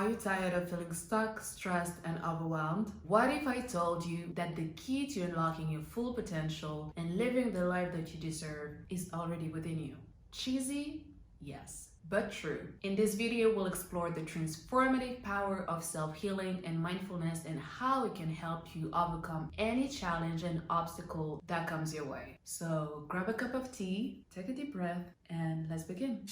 Are you tired of feeling stuck, stressed, and overwhelmed? What if I told you that the key to unlocking your full potential and living the life that you deserve is already within you? Cheesy? Yes, but true. In this video, we'll explore the transformative power of self-healing and mindfulness and how it can help you overcome any challenge and obstacle that comes your way. So grab a cup of tea, take a deep breath, and let's begin.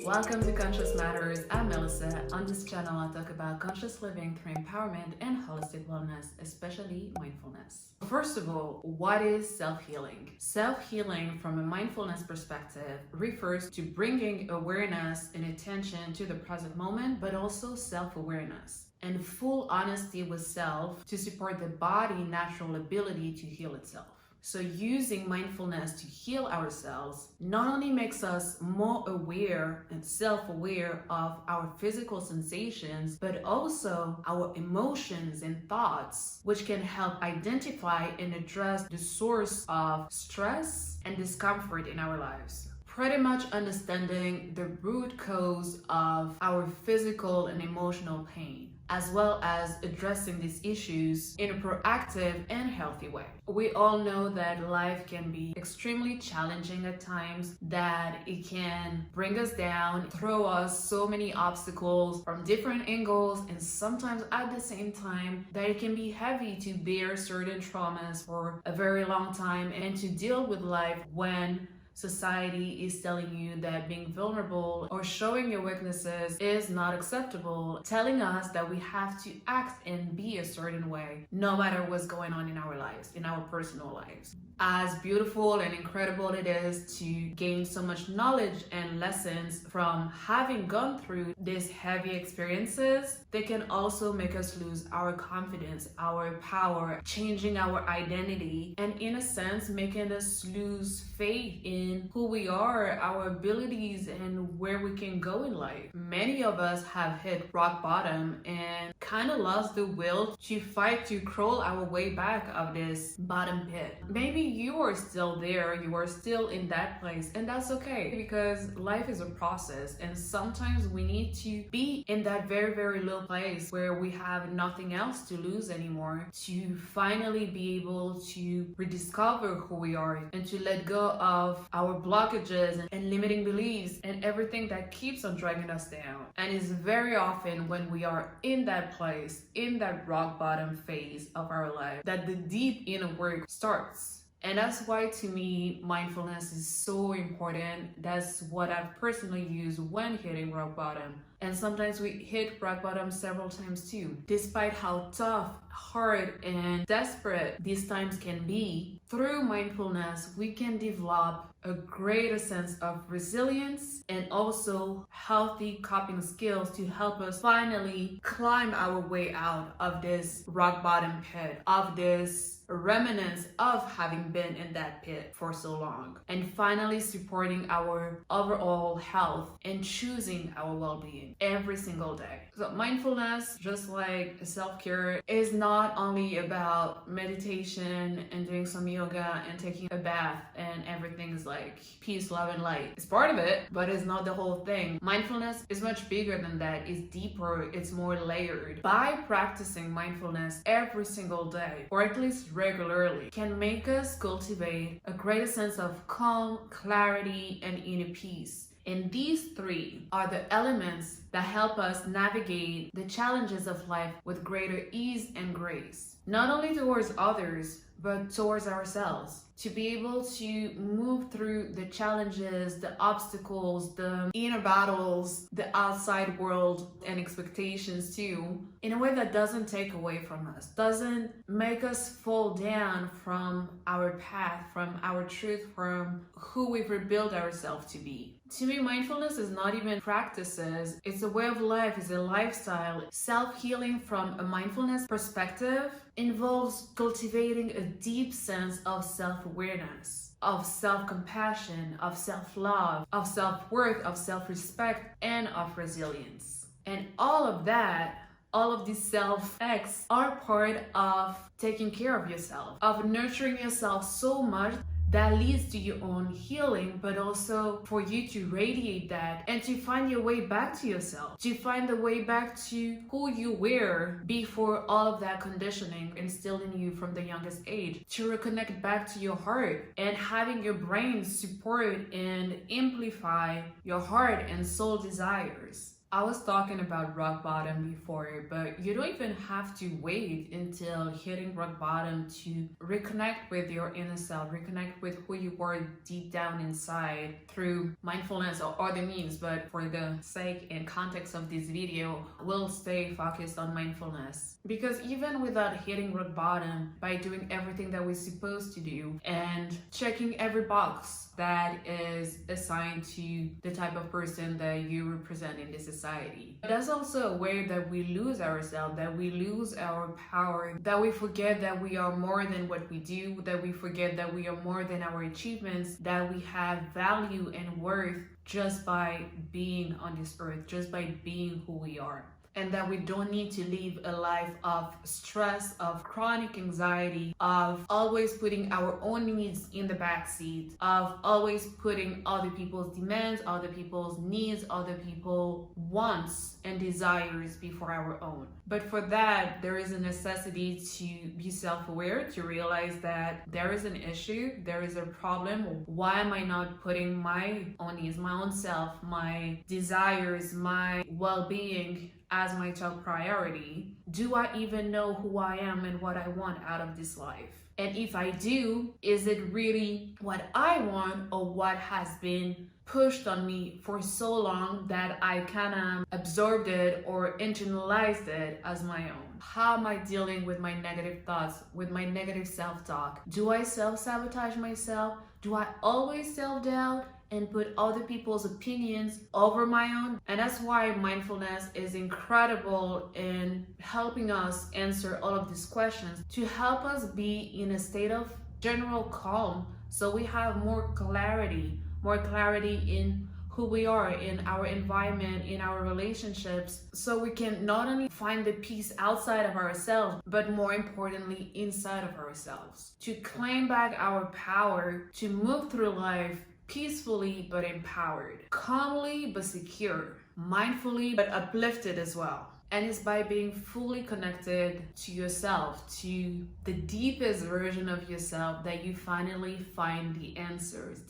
Welcome to Conscious Matters. I'm Melissa. On this channel, I talk about conscious living through empowerment and holistic wellness, especially mindfulness. First of all, what is self-healing? Self-healing from a mindfulness perspective refers to bringing awareness and attention to the present moment, but also self-awareness and full honesty with self to support the body's natural ability to heal itself. So using mindfulness to heal ourselves not only makes us more aware and self-aware of our physical sensations, but also our emotions and thoughts, which can help identify and address the source of stress and discomfort in our lives. Pretty much understanding the root cause of our physical and emotional pain, as well as addressing these issues in a proactive and healthy way. We all know that life can be extremely challenging at times, that it can bring us down, throw us so many obstacles from different angles, and sometimes at the same time that it can be heavy to bear certain traumas for a very long time and to deal with life when society is telling you that being vulnerable or showing your weaknesses is not acceptable, telling us that we have to act and be a certain way, no matter what's going on in our lives, in our personal lives. As beautiful and incredible it is to gain so much knowledge and lessons from having gone through these heavy experiences, they can also make us lose our confidence, our power, changing our identity, and in a sense, making us lose faith in who we are, our abilities, and where we can go in life. Many of us have hit rock bottom and kind of lost the will to fight to crawl our way back of this bottom pit. Maybe you are still there, you are still in that place, and that's okay, because life is a process, and sometimes we need to be in that very, very low place where we have nothing else to lose anymore to finally be able to rediscover who we are and to let go of our blockages and limiting beliefs and everything that keeps on dragging us down. And it's very often when we are in that place, in that rock bottom phase of our life, that the deep inner work starts. And that's why, to me, mindfulness is so important. That's what I've personally used when hitting rock bottom. And sometimes we hit rock bottom several times too. Despite how tough, hard, and desperate these times can be, through mindfulness, we can develop a greater sense of resilience and also healthy coping skills to help us finally climb our way out of this rock bottom pit, of this remnants of having been in that pit for so long, and finally supporting our overall health and choosing our well-being every single day. So mindfulness, just like self-care, is not only about meditation and doing some yoga and taking a bath and everything's like peace, love, and light. It's part of it, but it's not the whole thing. Mindfulness is much bigger than that. It's deeper, it's more layered. By practicing mindfulness every single day, or at least regularly, can make us cultivate a greater sense of calm, clarity, and inner peace. And these three are the elements that help us navigate the challenges of life with greater ease and grace, not only towards others, but towards ourselves. To be able to move through the challenges, the obstacles, the inner battles, the outside world and expectations too, in a way that doesn't take away from us, doesn't make us fall down from our path, from our truth, from who we've rebuilt ourselves to be. To me, mindfulness is not even practices, it's a way of life, it's a lifestyle. Self-healing from a mindfulness perspective involves cultivating a deep sense of self-awareness, of self-compassion, of self-love, of self-worth, of self-respect, and of resilience. And all of that, all of these self-acts are part of taking care of yourself, of nurturing yourself so much that leads to your own healing, but also for you to radiate that and to find your way back to yourself, to find the way back to who you were before all of that conditioning instilled in you from the youngest age, to reconnect back to your heart and having your brain support and amplify your heart and soul desires. I was talking about rock bottom before, but you don't even have to wait until hitting rock bottom to reconnect with your inner self, reconnect with who you were deep down inside through mindfulness or other means. But for the sake and context of this video, we'll stay focused on mindfulness. Because even without hitting rock bottom, by doing everything that we're supposed to do and checking every box that is assigned to the type of person that you represent in this society, that's also a way that we lose ourselves, that we lose our power, that we forget that we are more than what we do, that we forget that we are more than our achievements, that we have value and worth just by being on this earth, just by being who we are. And that we don't need to live a life of stress, of chronic anxiety, of always putting our own needs in the backseat, of always putting other people's demands, other people's needs, other people's wants and desires before our own. But for that, there is a necessity to be self-aware, to realize that there is an issue, there is a problem. Why am I not putting my own needs, my own self, my desires, my well-being as my top priority? Do I even know who I am and what I want out of this life? And if I do, is it really what I want or what has been pushed on me for so long that I kind of absorbed it or internalized it as my own? How am I dealing with my negative thoughts, with my negative self-talk? Do I self-sabotage myself? Do I always self-doubt and put other people's opinions over my own? And that's why mindfulness is incredible in helping us answer all of these questions, to help us be in a state of general calm, so we have more clarity in who we are, in our environment, in our relationships, so we can not only find the peace outside of ourselves, but more importantly, inside of ourselves, to claim back our power, to move through life peacefully but empowered, calmly but secure, mindfully but uplifted as well. And it's by being fully connected to yourself, to the deepest version of yourself, that you finally find the answers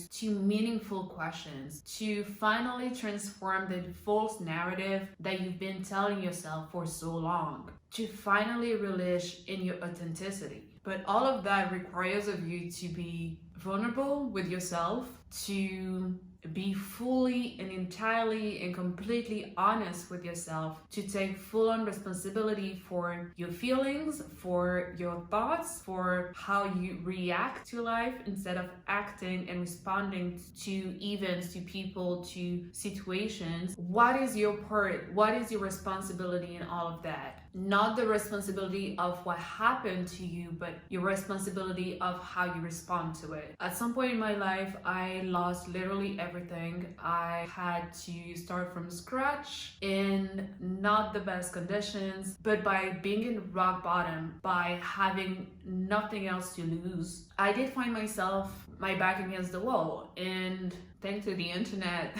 to meaningful questions, to finally transform the false narrative that you've been telling yourself for so long, to finally relish in your authenticity. But all of that requires of you to be vulnerable with yourself, to be fully and entirely and completely honest with yourself, to take full-on responsibility for your feelings, for your thoughts, for how you react to life instead of acting and responding to events, to people, to situations. What is your part? What is your responsibility in all of that? Not the responsibility of what happened to you, but your responsibility of how you respond to it. At some point in my life, I lost literally everything. I had to start from scratch in not the best conditions, but by being in rock bottom, by having nothing else to lose, I did find myself, my back against the wall. And thanks to the internet,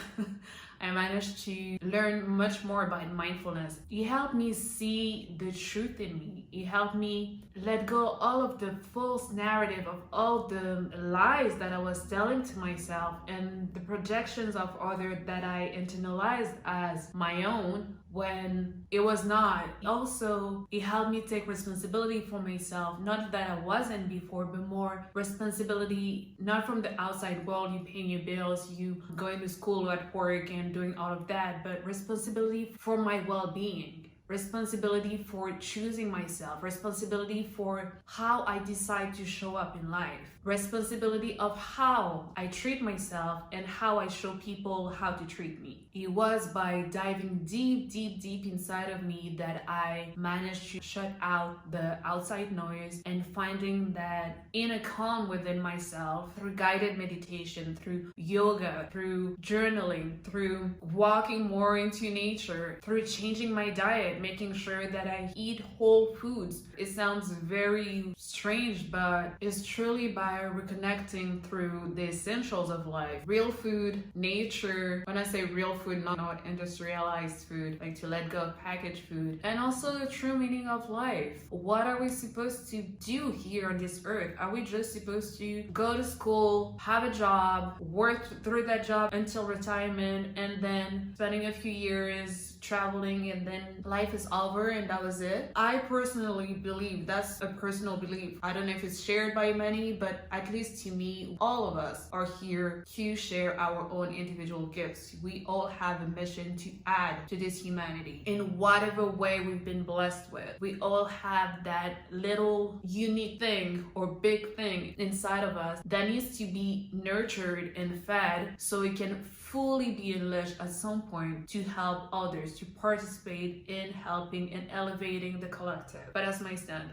I managed to learn much more about mindfulness. It helped me see the truth in me. It helped me let go all of the false narrative, of all the lies that I was telling to myself and the projections of others that I internalized as my own when it was not. Also, it helped me take responsibility for myself, not that I wasn't before, but more responsibility, not from the outside world, you paying your bills, you going to school, at work, and doing all of that, but responsibility for my well-being. Responsibility for choosing myself, responsibility for how I decide to show up in life, responsibility of how I treat myself and how I show people how to treat me. It was by diving deep inside of me that I managed to shut out the outside noise and finding that inner calm within myself through guided meditation, through yoga, through journaling, through walking more into nature, through changing my diet, diet, making sure that I eat whole foods. It sounds very strange, but it's truly by reconnecting through the essentials of life. Real food, nature. When I say real food, not industrialized food, like to let go of packaged food. And also the true meaning of life. What are we supposed to do here on this earth? Are we just supposed to go to school, have a job, work through that job until retirement, and then spending a few years traveling, and then life is over and that was it? I personally believe, that's a personal belief, I don't know if it's shared by many, but at least to me, all of us are here to share our own individual gifts. We all have a mission to add to this humanity in whatever way we've been blessed with. We all have that little unique thing or big thing inside of us that needs to be nurtured and fed so it can fully be unleashed at some point to help others, to participate in helping and elevating the collective. But that's my stand.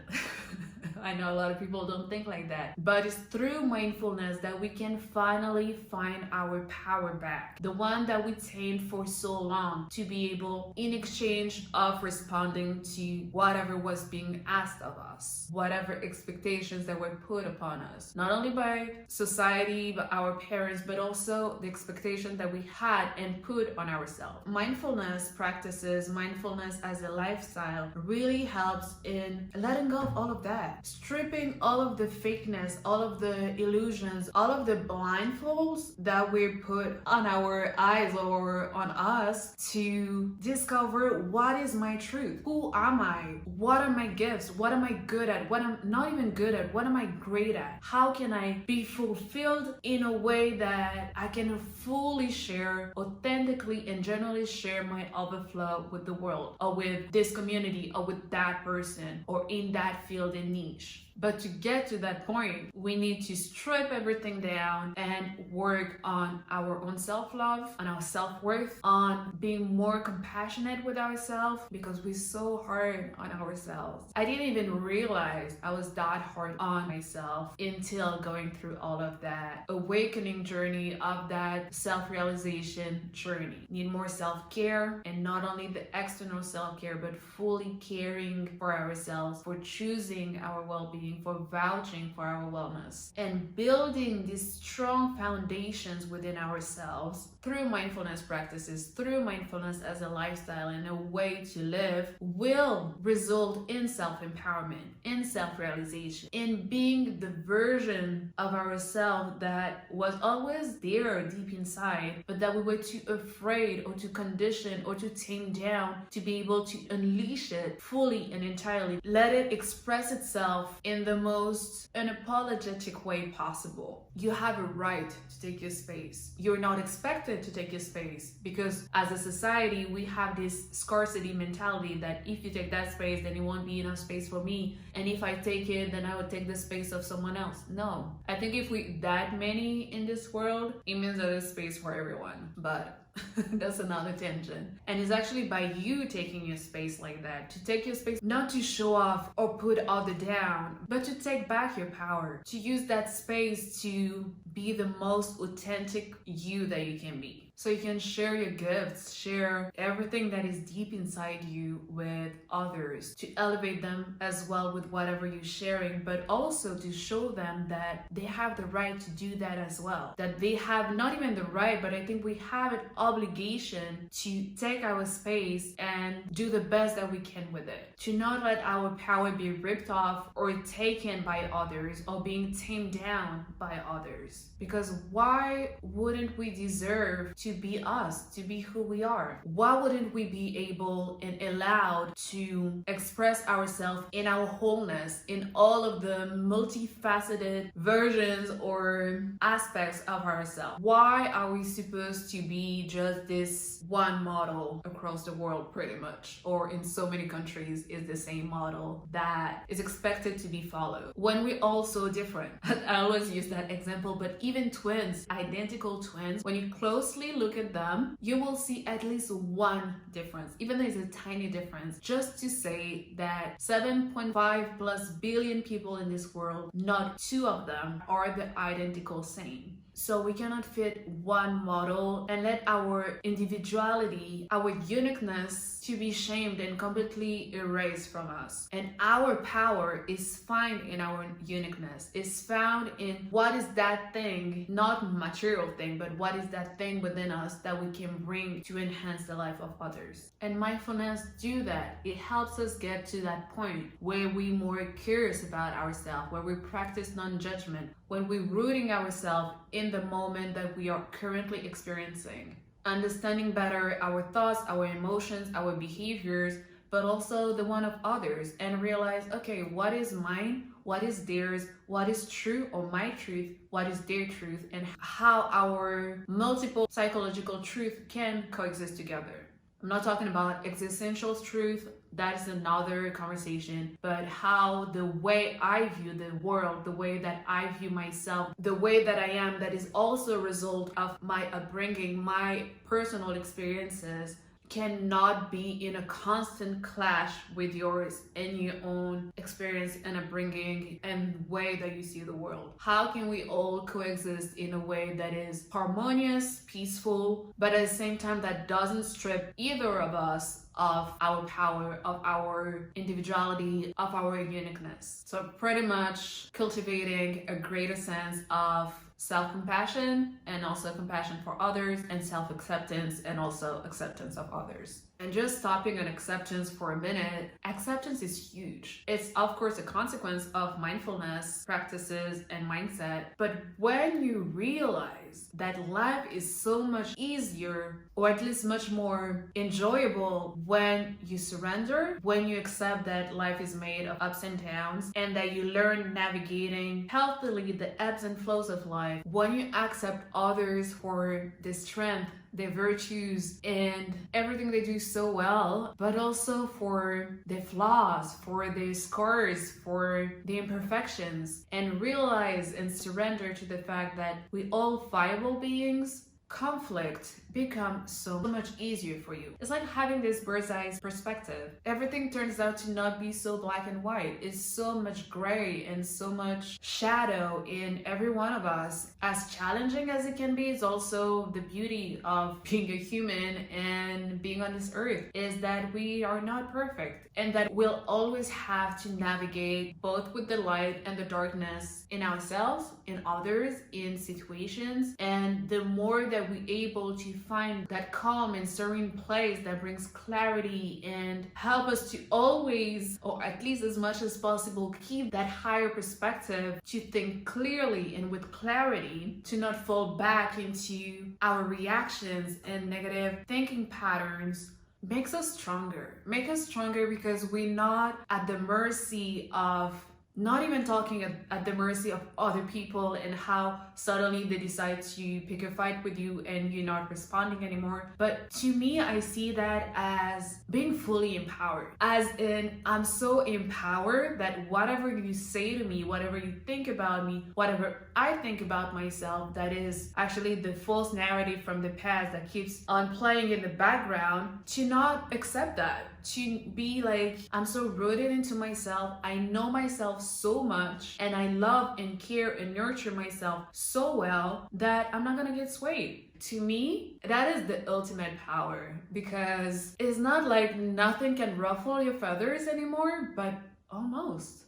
I know a lot of people don't think like that, but it's through mindfulness that we can finally find our power back, the one that we tamed for so long, to be able, in exchange of responding to whatever was being asked of us, whatever expectations that were put upon us, not only by society, but our parents, but also the expectation that we had and put on ourselves. Mindfulness practices, mindfulness as a lifestyle, really helps in letting go of all of that, stripping all of the fakeness, all of the illusions, all of the blindfolds that we put on our eyes or on us, to discover what is my truth. Who am I? What are my gifts? What am I good at? What I'm not even good at? What am I great at? How can I be fulfilled in a way that I can fully share, authentically and genuinely share my overflow with the world, or with this community, or with that person, or in that field and niche? But to get to that point, we need to strip everything down and work on our own self-love, on our self-worth, on being more compassionate with ourselves, because we're so hard on ourselves. I didn't even realize I was that hard on myself until going through all of that awakening journey, of that self-realization journey. Need more self-care, and not only the external self-care, but fully caring for ourselves, for choosing our well-being, for vouching for our wellness, and building these strong foundations within ourselves through mindfulness practices, through mindfulness as a lifestyle and a way to live, will result in self-empowerment, in self-realization, in being the version of ourselves that was always there deep inside, but that we were too afraid or too conditioned or too tamed down to be able to unleash it fully and entirely. Let it express itself in the most unapologetic way possible. You have a right to take your space. You're not expected to take your space, because as a society, we have this scarcity mentality that if you take that space, then it won't be enough space for me. And if I take it, then I would take the space of someone else. No. I think if we that many in this world, it means that there's space for everyone. But that's another tangent. And it's actually by you taking your space like that, to take your space, not to show off or put other down, but to take back your power, to use that space to be the most authentic you that you can be. So you can share your gifts, share everything that is deep inside you with others, to elevate them as well with whatever you're sharing, but also to show them that they have the right to do that as well. That they have not even the right, but I think we have an obligation to take our space and do the best that we can with it. To not let our power be ripped off or taken by others, or being tamed down by others. Because why wouldn't we deserve to be us, to be who we are? Why wouldn't we be able and allowed to express ourselves in our wholeness, in all of the multifaceted versions or aspects of ourselves? Why are we supposed to be just this one model across the world, pretty much, or in so many countries is the same model that is expected to be followed, when we're all so different? I always use that example, but even twins, identical twins, when you closely look at them, you will see at least one difference, even though it's a tiny difference. Just to say that 7.5+ billion people in this world, not two of them are the identical same. So we cannot fit one model and let our individuality, our uniqueness to be shamed and completely erased from us. And our power is found in our uniqueness, is found in what is that thing, not material thing, but what is that thing within us that we can bring to enhance the life of others. And mindfulness do that. It helps us get to that point where we're more curious about ourselves, where we practice non-judgment, when we're rooting ourselves in the moment that we are currently experiencing, understanding better our thoughts, our emotions, our behaviors, but also the one of others, and realize, okay, what is mine, what is theirs, what is true or my truth, what is their truth, and how our multiple psychological truth can coexist together. I'm not talking about existential truth, that is another conversation, but how the way I view the world, the way that I view myself, the way that I am, that is also a result of my upbringing, my personal experiences, cannot be in a constant clash with yours and your own experience and upbringing and way that you see the world. How can we all coexist in a way that is harmonious, peaceful, but at the same time that doesn't strip either of us of our power, of our individuality, of our uniqueness? So pretty much cultivating a greater sense of self-compassion and also compassion for others, and self-acceptance and also acceptance of others. And just stopping on acceptance for a minute, acceptance is huge. It's of course a consequence of mindfulness practices and mindset, but when you realize that life is so much easier, or at least much more enjoyable, when you surrender, when you accept that life is made of ups and downs, and that you learn navigating healthily the ebbs and flows of life, when you accept others for the strength, their virtues, and everything they do so well, but also for their flaws, for their scars, for the imperfections, and realize and surrender to the fact that we all viable beings, conflict becomes so much easier for you. It's like having this bird's eye perspective. Everything turns out to not be so black and white. It's so much gray and so much shadow in every one of us. As challenging as it can be, it's also the beauty of being a human and being on this earth, is that we are not perfect, and that we'll always have to navigate both with the light and the darkness in ourselves, in others, in situations. And the more that we're able to find that calm and serene place that brings clarity and help us to always, or at least as much as possible, keep that higher perspective, to think clearly and with clarity, to not fall back into our reactions and negative thinking patterns, makes us stronger. Make us stronger because we're not at the mercy of, not even talking at the mercy of other people and how suddenly they decide to pick a fight with you and you're not responding anymore. But to me, I see that as being fully empowered. As in, I'm so empowered that whatever you say to me, whatever you think about me, whatever I think about myself, that is actually the false narrative from the past that keeps on playing in the background, to not accept that. To be like, I'm so rooted into myself, I know myself so much, and I love and care and nurture myself so well that I'm not gonna get swayed. To me, that is the ultimate power, because it's not like nothing can ruffle your feathers anymore, but almost.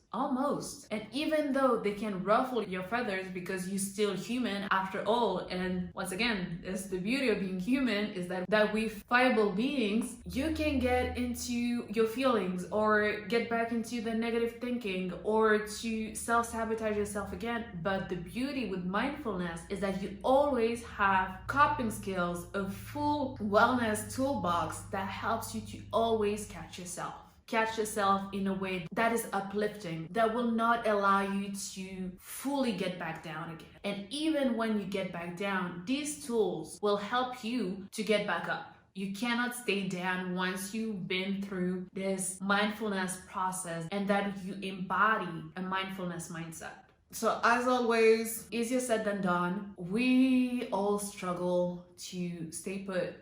And even though they can ruffle your feathers because you're still human after all, and once again, it's the beauty of being human, is that we viable beings, you can get into your feelings or get back into the negative thinking or to self-sabotage yourself again. But the beauty with mindfulness is that you always have coping skills, a full wellness toolbox that helps you to always catch yourself in a way that is uplifting, that will not allow you to fully get back down again. And even when you get back down, these tools will help you to get back up. You cannot stay down once you've been through this mindfulness process and that you embody a mindfulness mindset. So as always, easier said than done. We all struggle to stay put,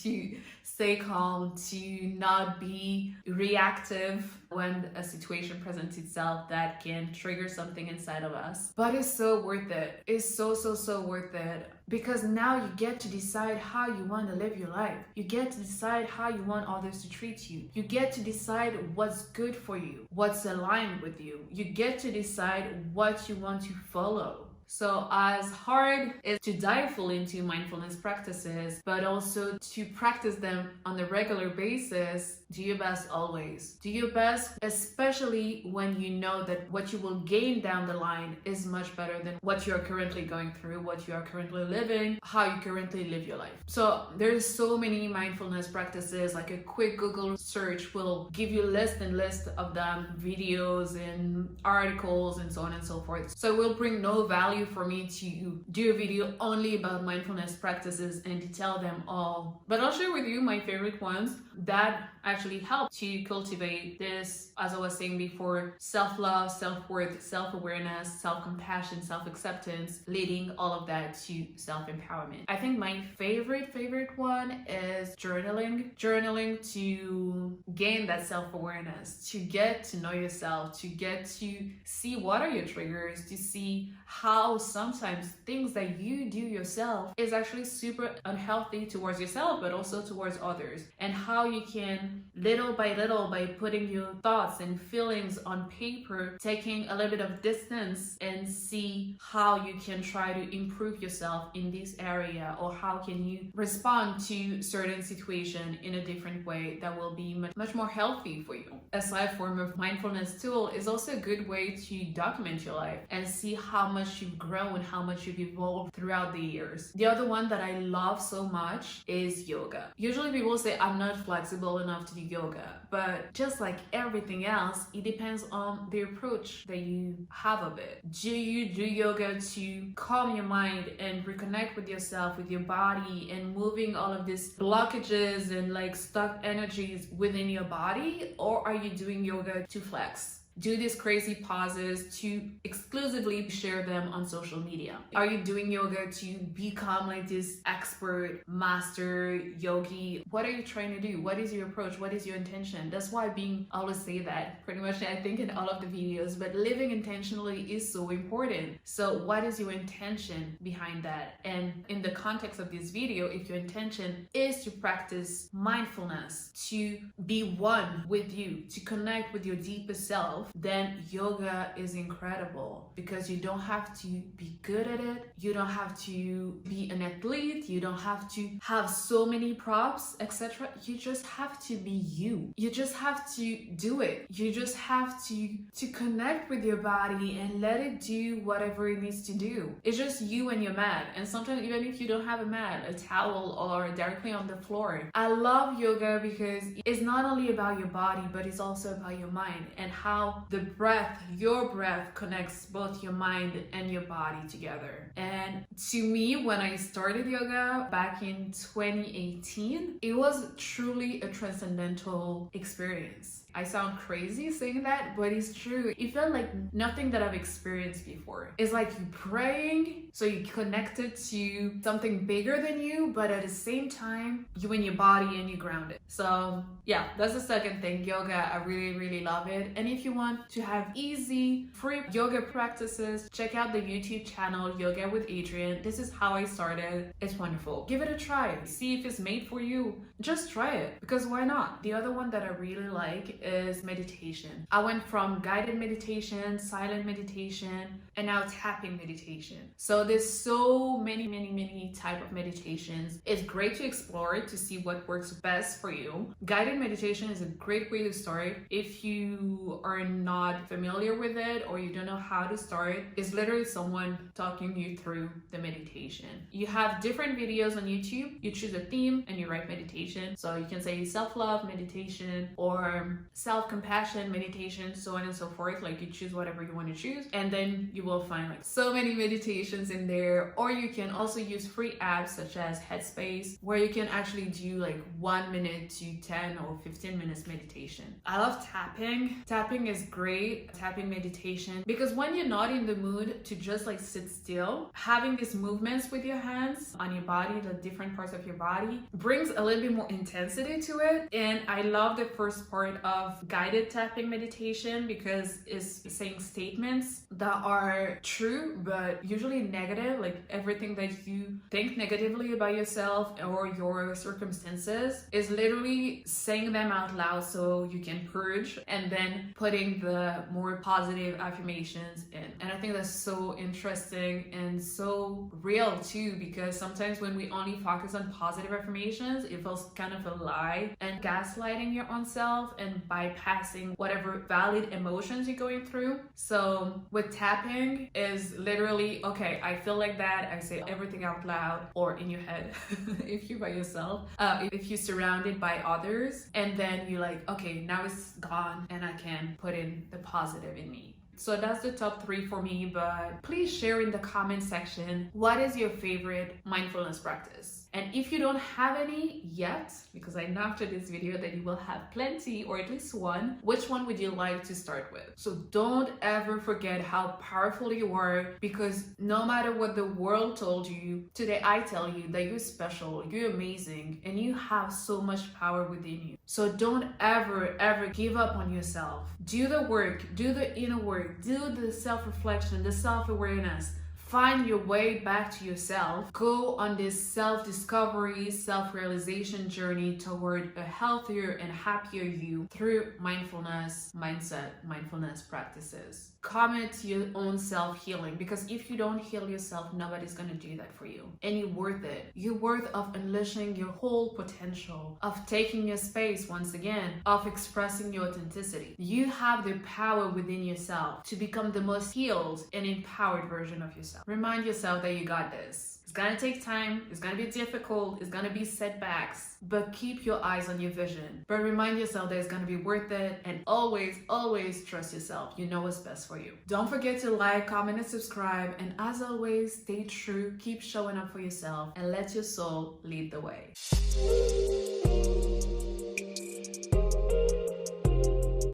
to stay calm, to not be reactive when a situation presents itself that can trigger something inside of us. But it's so worth it. It's so worth it, because now you get to decide how you want to live your life. You get to decide how you want others to treat you. You get to decide what's good for you, what's aligned with you. You get to decide what you want to follow. So as hard as to dive full into mindfulness practices, but also to practice them on a regular basis, do your best always. Do your best, especially when you know that what you will gain down the line is much better than what you're currently going through, what you are currently living, how you currently live your life. So there's so many mindfulness practices, like a quick Google search will give you list and list of them, videos and articles and so on and so forth. So it will bring no value for me to do a video only about mindfulness practices and detail them all, but I'll share with you my favorite ones that actually help to cultivate this, as I was saying before, self-love, self-worth, self-awareness, self-compassion, self-acceptance, leading all of that to self-empowerment. I think my favorite one is journaling. Journaling to gain that self-awareness, to get to know yourself, to get to see what are your triggers, to see how sometimes things that you do yourself is actually super unhealthy towards yourself, but also towards others, and how you can little by little, by putting your thoughts and feelings on paper, taking a little bit of distance and see how you can try to improve yourself in this area, or how can you respond to certain situation in a different way that will be much more healthy for you. A side form of mindfulness tool is also a good way to document your life and see how much you've grown, how much you've evolved throughout the years. The other one that I love so much is yoga. Usually people say I'm not flexible enough to do yoga, but just like everything else, it depends on the approach that you have of it. Do you do yoga to calm your mind and reconnect with yourself, with your body, and moving all of these blockages and like stuck energies within your body? Or are you doing yoga to flex? Do these crazy pauses to exclusively share them on social media? Are you doing yoga to become like this expert, master, yogi? What are you trying to do? What is your approach? What is your intention? That's why I always say that pretty much, I think, in all of the videos, but living intentionally is so important. So what is your intention behind that? And in the context of this video, if your intention is to practice mindfulness, to be one with you, to connect with your deepest self, then yoga is incredible, because you don't have to be good at it. You don't have to be an athlete. You don't have to have so many props, etc. You just have to be you. You just have to do it. You just have to connect with your body and let it do whatever it needs to do. It's just you and your mat. And sometimes even if you don't have a mat, a towel, or directly on the floor. I love yoga because it's not only about your body, but it's also about your mind, and how the breath, your breath, connects both your mind and your body together. And to me, when I started yoga back in 2018, it was truly a transcendental experience. I sound crazy saying that, but it's true. It felt like nothing that I've experienced before. It's like you praying, so you connected to something bigger than you, but at the same time, you in your body and you grounded. So yeah, that's the second thing, yoga. I really love it. And if you want to have easy, free yoga practices, check out the YouTube channel, Yoga with Adrienne. This is how I started. It's wonderful. Give it a try. See if it's made for you. Just try it, because why not? The other one that I really like is meditation. I went from guided meditation, silent meditation, and now tapping meditation. So there's so many type of meditations. It's great to explore to see what works best for you. Guided meditation is a great way to start. If you are not familiar with it, or you don't know how to start, it's literally someone talking you through the meditation. You have different videos on YouTube. You choose a theme and you write meditation. So you can say self-love meditation or self-compassion meditation, so on and so forth. Like, you choose whatever you want to choose, and then you will find like so many meditations in there. Or you can also use free apps such as Headspace, where you can actually do like 1 minute to 10 or 15 minutes meditation. I love tapping. Tapping is great tapping meditation because when you're not in the mood to just like sit still, having these movements with your hands on your body, the different parts of your body, brings a little bit more intensity to it. And I love the first part of guided tapping meditation because it's saying statements that are true but usually negative, like everything that you think negatively about yourself or your circumstances is literally saying them out loud so you can purge, and then putting the more positive affirmations in. And I think that's so interesting and so real too, because sometimes when we only focus on positive affirmations, it feels kind of a lie and gaslighting your own self and bypassing whatever valid emotions you're going through. So with tapping is literally, okay, I feel like that, I say everything out loud or in your head if you're by yourself, if you're surrounded by others, and then you're like, okay, now it's gone and I can put in the positive in me. So that's the top 3 for me, but please share in the comment section, what is your favorite mindfulness practice? And if you don't have any yet, because I know after this video that you will have plenty or at least one, which one would you like to start with? So don't ever forget how powerful you are, because no matter what the world told you, today I tell you that you're special, you're amazing, and you have so much power within you. So don't ever give up on yourself. Do the work, do the inner work, do the self-reflection, the self-awareness. Find your way back to yourself. Go on this self-discovery, self-realization journey toward a healthier and happier you through mindfulness, mindset, mindfulness practices. Commit to your own self-healing, because if you don't heal yourself, nobody's gonna do that for you. And you're worth it. You're worth of unleashing your whole potential, of taking your space once again, of expressing your authenticity. You have the power within yourself to become the most healed and empowered version of yourself. Remind yourself that you got this. It's gonna take time, it's gonna be difficult, it's gonna be setbacks, but keep your eyes on your vision. But remind yourself that it's gonna be worth it, and always trust yourself. You know what's best for you. Don't forget to like, comment, and subscribe, and as always, stay true, keep showing up for yourself, and let your soul lead the way.